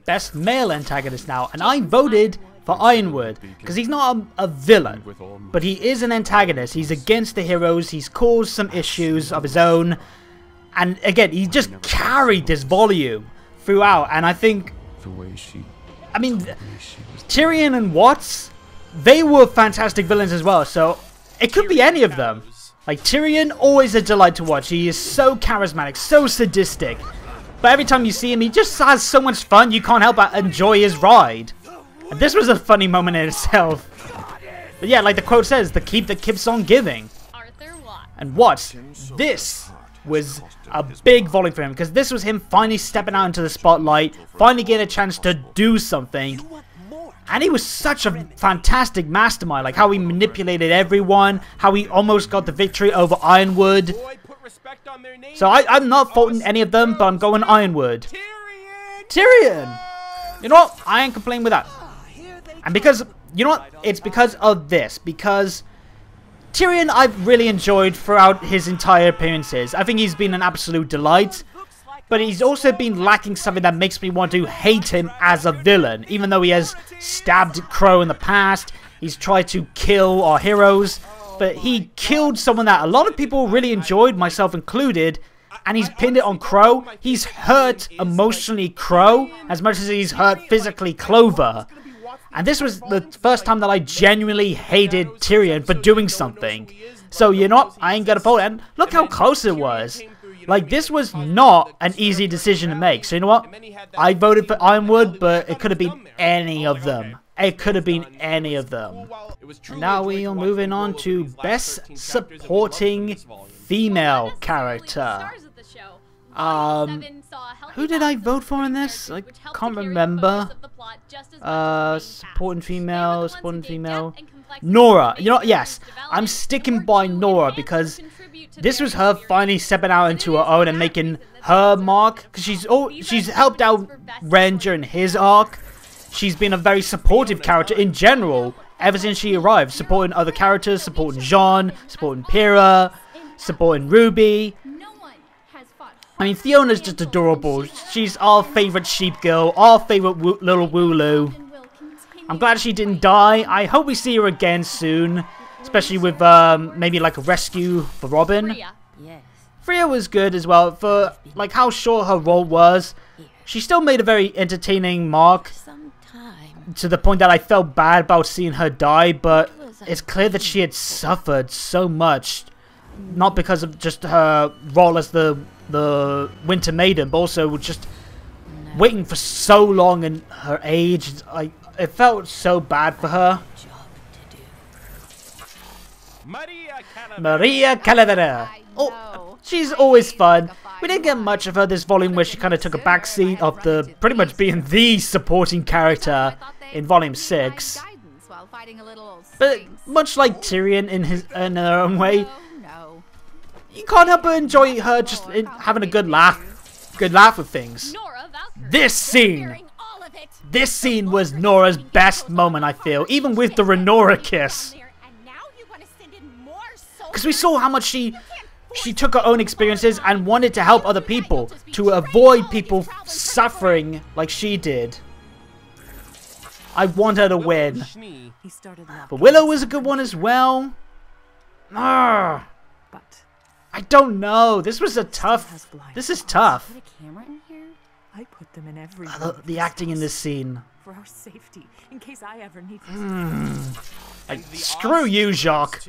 Best male antagonist now, and I voted for Ironwood because he's not a villain, but he is an antagonist. He's against the heroes. He's caused some issues of his own, and again, he just carried this volume throughout. And I think, I mean, Tyrion and Watts, they were fantastic villains as well. So it could be any of them. Like Tyrion, always a delight to watch. He is so charismatic, so sadistic. But every time you see him, he just has so much fun, you can't help but enjoy his ride. And this was a funny moment in itself. But yeah, like the quote says, the keep that keeps on giving. And what? This was a big volume for him, because this was him finally stepping out into the spotlight, finally getting a chance to do something. And he was such a fantastic mastermind, like how he manipulated everyone, how he almost got the victory over Ironwood. So I'm not faulting any of them, but I'm going Ironwood. Tyrion! You know what? I ain't complaining with that. And because, you know what? It's because of this. Because Tyrion I've really enjoyed throughout his entire appearances. I think he's been an absolute delight. But he's also been lacking something that makes me want to hate him as a villain. Even though he has stabbed Crow in the past, he's tried to kill our heroes. But he killed someone that a lot of people really enjoyed, myself included. And he's pinned it on Crow. He's hurt emotionally Crow as much as he's hurt physically Clover. And this was the first time that I genuinely hated Tyrion for doing something. So you know what? I ain't gonna vote. And look how close it was. Like, this was not an easy decision to make. So you know what? I voted for Ironwood, but it could have been any of them. It could have been any of them. And now we are moving on to Best Supporting Female Character. Who did I vote for in this? I can't remember. Supporting female. Nora. You know what? Yes. I'm sticking by Nora because this was her finally stepping out into her own and making her mark. Because she's helped out Ren during his arc. She's been a very supportive character in general ever since she arrived. Supporting other characters, supporting Jean, supporting Pyrrha, supporting Ruby. I mean, Fiona's just adorable. She's our favorite sheep girl, our favorite little Wooloo. I'm glad she didn't die. I hope we see her again soon. Especially with maybe like a rescue for Robin. Freya was good as well. For like how short her role was, she still made a very entertaining mark. To the point that I felt bad about seeing her die. But it's clear that she had suffered so much. Not because of just her role as the Winter Maiden, but also just waiting for so long and her age. It felt so bad for her. Maria Calavera. Oh, she's always fun. We didn't get much of her this volume, where she kind of took a backseat of the pretty much being the supporting character in volume 6. But much like Tyrion in her own way, you can't help but enjoy her just having a good laugh with things. This scene was Nora's best moment, I feel, even with the Renora kiss. Because we saw how much she took her own experiences and wanted to help other people, to avoid people suffering like she did. I want her to win. But Willow was a good one as well. I don't know. This is tough. I put them in every the acting in this scene. for our safety, in case I ever need Screw you, Jacques.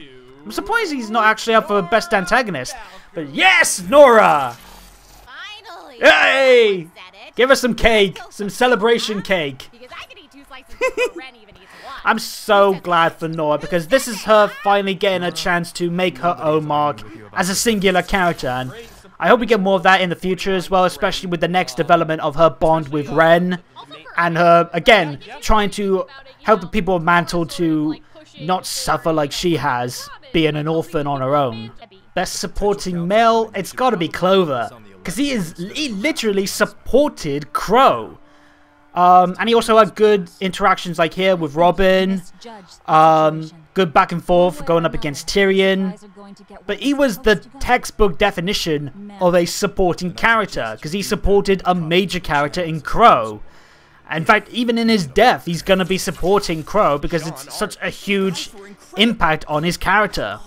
I'm surprised he's not actually up for Best Antagonist. But yes, Nora! Finally! Hey! Give us some cake. Some celebration cake. Because I can eat 2 slices before Ren even eats 1. I'm so glad for Nora, because this is her finally getting a chance to make her own mark as a singular character. And I hope we get more of that in the future as well, especially with the next development of her bond with Ren. And her, again, trying to help the people of Mantle to not suffer like she has, being an orphan on her own. Best supporting male, it's gotta be Clover. Because he literally supported Crow. And he also had good interactions like here with Robin. Good back and forth going up against Tyrion. But he was the textbook definition of a supporting character. Because he supported a major character in Crow. In fact, even in his death, he's going to be supporting Crow because it's such a huge impact on his character.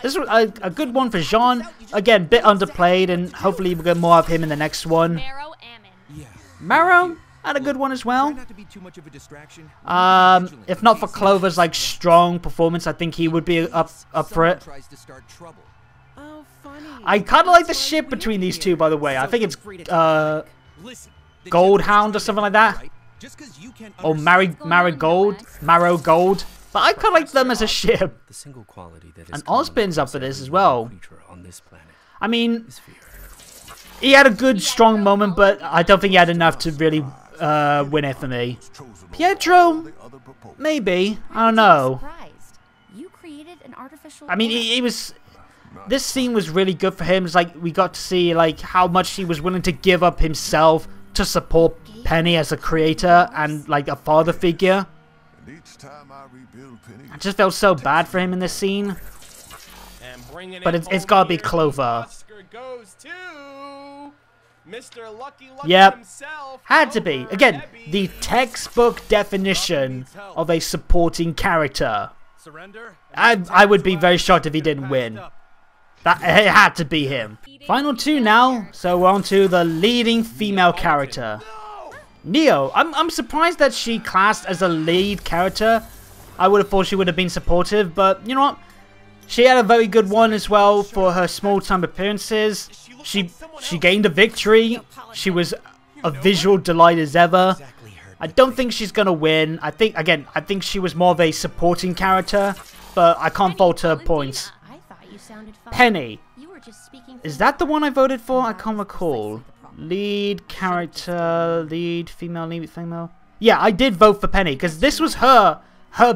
This was a good one for Jean. Again, bit underplayed, and hopefully we'll get more of him in the next one. Marrow had a good one as well. If not for Clover's like strong performance, I think he would be up for it. I kind of like the ship between these two, by the way. I think it's Goldhound or something like that. Or Marrow Gold. But I kind of like them as a ship. And Ozpin's up for this as well. I mean, he had a good, strong moment, but I don't think he had enough to really win it for me. Pietro, maybe. I don't know. I mean, he was... This scene was really good for him. It's like we got to see like how much he was willing to give up himself to support Penny as a creator and like a father figure. I just felt so bad for him in this scene. But it's gotta be Clover. Yep, had to be. Again, the textbook definition of a supporting character. I would be very shocked if he didn't win. It had to be him. Final two now, so we're on to the leading female character. Neo, I'm surprised that she classed as a lead character. I would have thought she would have been supportive, but you know what? She had a very good one as well for her small time appearances. She gained a victory. She was a visual delight as ever. I don't think she's gonna win. I think she was more of a supporting character, but I can't fault her points. Penny. Is that the one I voted for? I can't recall. Lead character, lead female. Yeah, I did vote for Penny because this was her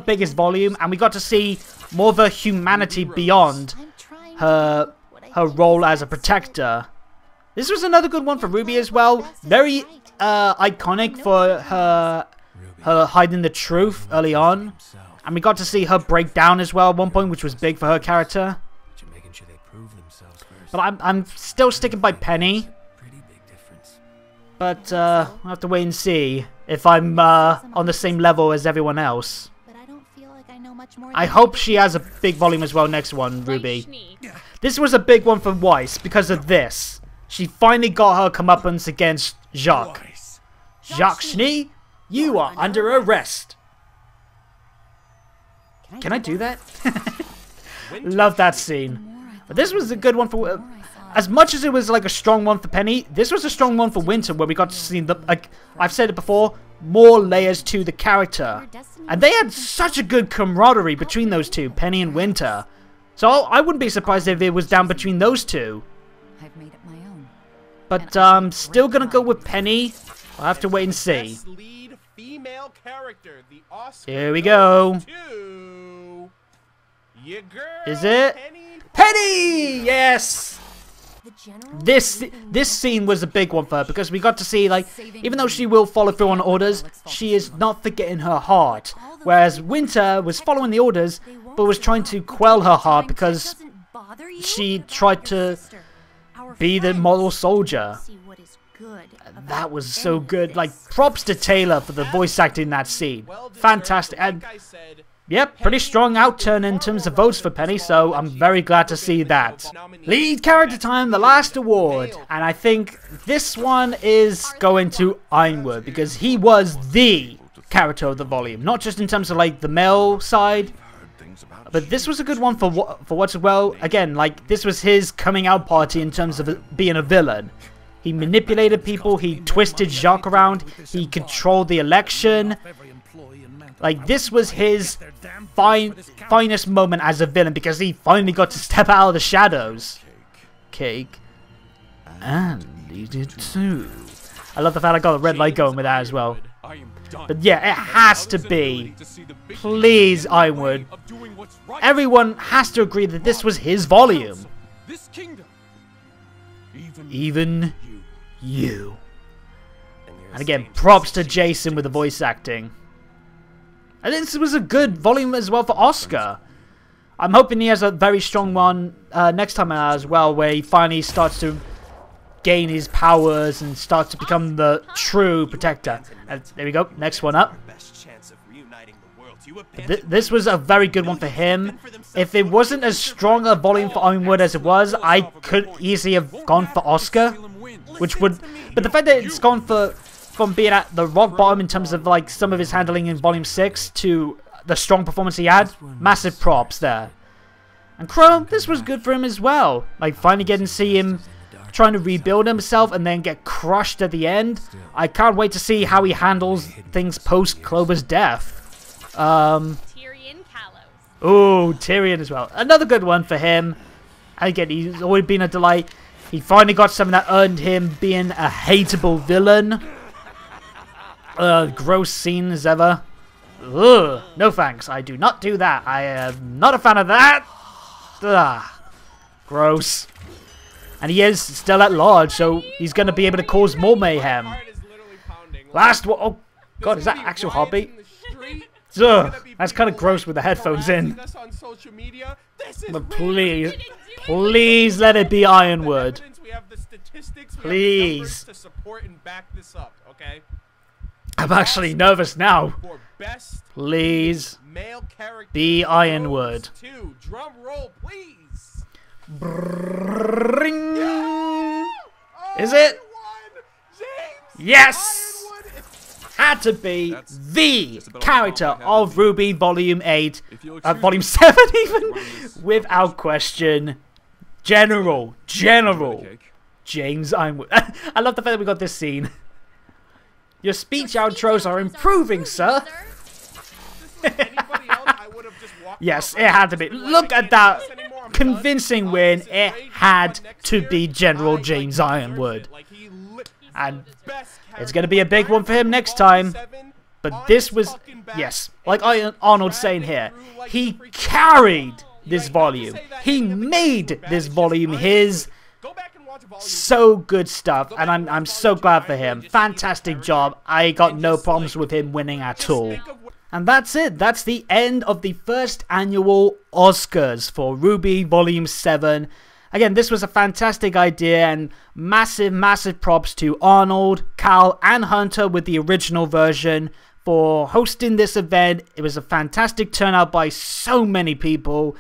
biggest volume, and we got to see more of her humanity beyond her role as a protector. This was another good one for Ruby as well. Very iconic for her hiding the truth early on, and we got to see her break down as well at one point, which was big for her character. But I'm still sticking by Penny. But I'll have to wait and see if I'm on the same level as everyone else. I hope she has a big volume as well next one, Ruby. This was a big one for Weiss because of this. She finally got her comeuppance against Jacques. Jacques Schnee, you are under arrest. Can I do that? Love that scene. But this was a good one for... as much as it was like a strong one for Penny, this was a strong one for Winter, where we got to see, I've said it before, more layers to the character. And they had such a good camaraderie between those two, Penny and Winter. So I wouldn't be surprised if it was down between those two. But I'm still going to go with Penny. I'll have to wait and see. Here we go. Is it? Penny! Yes! This scene was a big one for her because we got to see, like, even though she will follow through on orders, she is not forgetting her heart. Whereas Winter was following the orders, but was trying to quell her heart because she tried to be the model soldier. That was so good. Like, props to Taylor for the voice acting in that scene. Fantastic. And yep, pretty strong outturn in terms of votes for Penny, so I'm very glad to see that. Lead character time, the last award. And I think this one is going to Ironwood, because he was the character of the volume. Not just in terms of, like, the male side, but this was a good one for what's well. Again, like, this was his coming out party in terms of being a villain. He manipulated people, he twisted Jacques around, he controlled the election. Like, this was his finest moment as a villain because he finally got to step out of the shadows. Cake. And he did too. I love the fact I got a red light going with that as well. But yeah, it has to be. Please, Ironwood. Everyone has to agree that this was his volume. Even you. And again, props to Jason with the voice acting. And this was a good volume as well for Oscar. I'm hoping he has a very strong one next time out as well, where he finally starts to gain his powers and starts to become the true protector. And there we go, next one up. This was a very good one for him. If it wasn't as strong a volume for Ironwood as it was, I could easily have gone for Oscar, which would. But the fact that it's gone from being at the rock bottom in terms of like some of his handling in Volume 6 to the strong performance he had, massive props there. And Crow, this was good for him as well. Like finally getting to see him trying to rebuild himself and then get crushed at the end. I can't wait to see how he handles things post Clover's death. Tyrion Kalos. Oh, Tyrion as well. Another good one for him. And again, he's always been a delight. He finally got something that earned him being a hateable villain. Gross scene as ever. Ugh, no thanks. I do not do that. I am not a fan of that. Ugh, gross. And he is still at large, so he's going to be able to cause more mayhem. Last one. Oh, God, is that actual heartbeat? Ugh, that's kind of gross with the headphones in. But please, please let it be Ironwood. Please. I'm actually nervous now. Please be Ironwood. Drum roll, please. Is it? Yes! Had to be the character of RWBY Volume 8, Volume 7 even, without question, General James Ironwood. I love the fact that we got this scene. Your speech outros are improving, sir. Yes, it had to be. Look at that convincing win. It had to be General James Ironwood. And it's going to be a big one for him next time. But this was, yes, like Arnold's saying here, he carried this volume. He made this volume his. So good stuff, and I'm so glad for him. Fantastic job. I got no problems with him winning at all. And that's it. That's the end of the first annual Oscars for RWBY Volume 7. Again, this was a fantastic idea, and massive props to Arnold, Cal, and Hunter with the original version for hosting this event. It was a fantastic turnout by so many people.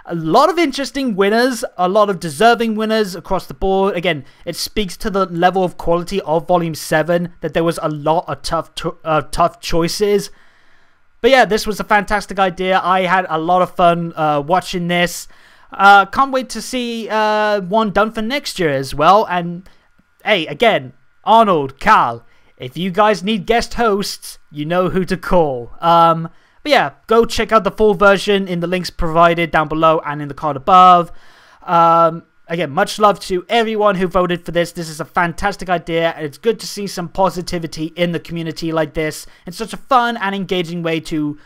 A lot of interesting winners, a lot of deserving winners across the board. Again, it speaks to the level of quality of Volume 7 that there was a lot of tough choices. But yeah, this was a fantastic idea. I had a lot of fun watching this. Can't wait to see one done for next year as well. And hey, again, Arnold, Cal, if you guys need guest hosts, you know who to call. But yeah, go check out the full version in the links provided down below and in the card above. Again, much love to everyone who voted for this. This is a fantastic idea, and it's good to see some positivity in the community like this. It's such a fun and engaging way to,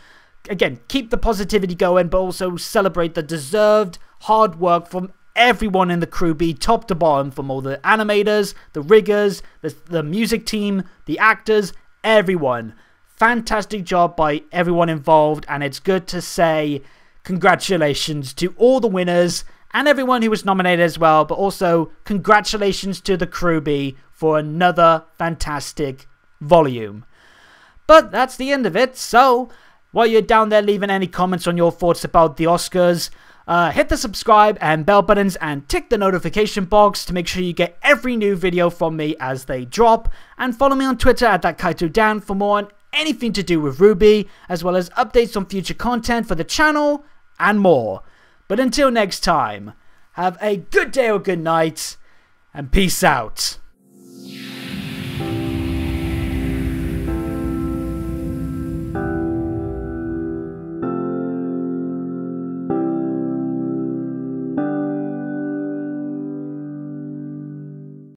again, keep the positivity going, but also celebrate the deserved hard work from everyone in the crew, be top to bottom, from all the animators, the riggers, the music team, the actors, everyone. Fantastic job by everyone involved, and it's good to say congratulations to all the winners and everyone who was nominated as well, but also congratulations to the Crewbie for another fantastic volume. But that's the end of it, so while you're down there leaving any comments on your thoughts about the Oscars, hit the subscribe and bell buttons and tick the notification box to make sure you get every new video from me as they drop, and follow me on Twitter at ThatKaitoDan for more on anything to do with RWBY, as well as updates on future content for the channel and more. But until next time, have a good day or good night, and peace out.